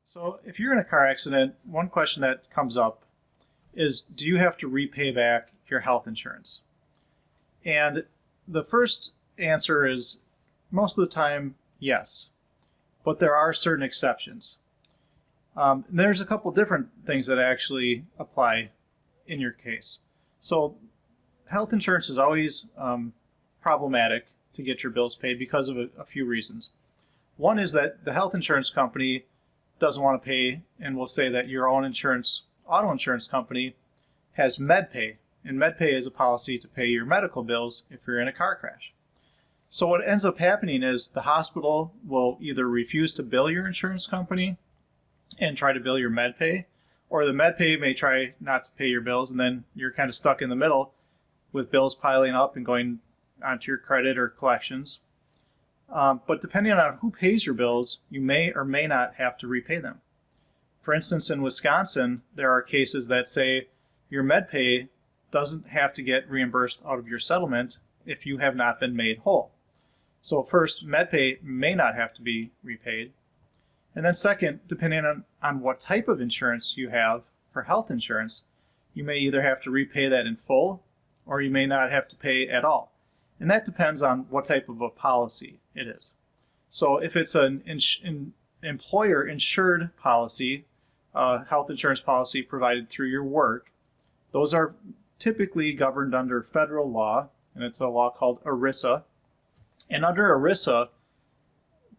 So if you're in a car accident, one question that comes up is, do you have to repay back your health insurance? And the first answer is most of the time, yes. But there are certain exceptions. There's a couple different things that actually apply in your case. So health insurance is always problematic to get your bills paid because of a few reasons. One is that the health insurance company doesn't want to pay, and will say that your own auto insurance company has MedPay, and MedPay is a policy to pay your medical bills if you're in a car crash. So what ends up happening is the hospital will either refuse to bill your insurance company and try to bill your MedPay, or the MedPay may try not to pay your bills, and then you're kind of stuck in the middle with bills piling up and going onto your credit or collections. But depending on who pays your bills, you may or may not have to repay them. For instance, in Wisconsin, there are cases that say your MedPay doesn't have to get reimbursed out of your settlement if you have not been made whole. So first, MedPay may not have to be repaid. And then second, depending on what type of insurance you have for health insurance, you may either have to repay that in full or you may not have to pay at all. And that depends on what type of a policy it is. So if it's an employer insured policy, health insurance policy provided through your work, those are typically governed under federal law, and it's a law called ERISA. And under ERISA,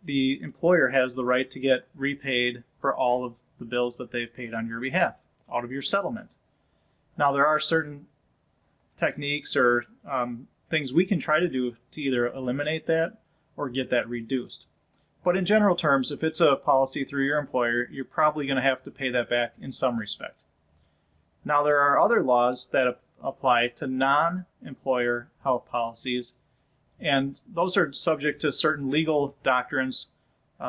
the employer has the right to get repaid for all of the bills that they've paid on your behalf out of your settlement. Now, there are certain techniques or things we can try to do to either eliminate that or get that reduced. But in general terms, if it's a policy through your employer, you're probably going to have to pay that back in some respect. Now, there are other laws that apply to non-employer health policies, and those are subject to certain legal doctrines,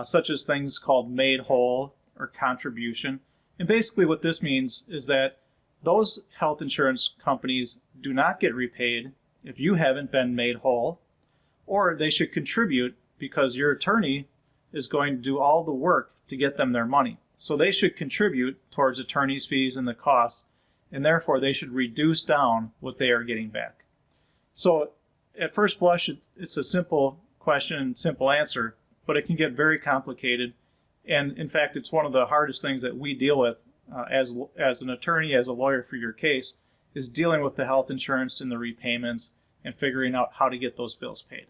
such as things called made whole or contribution. And basically what this means is that those health insurance companies do not get repaid if you haven't been made whole, or they should contribute because your attorney is going to do all the work to get them their money. So they should contribute towards attorney's fees and the costs, and therefore they should reduce down what they are getting back. So at first blush, it's a simple question and simple answer, but it can get very complicated. And in fact, it's one of the hardest things that we deal with as an attorney, as a lawyer for your case, is dealing with the health insurance and the repayments and figuring out how to get those bills paid.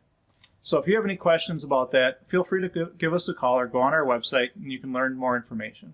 So if you have any questions about that, feel free to give us a call or go on our website and you can learn more information.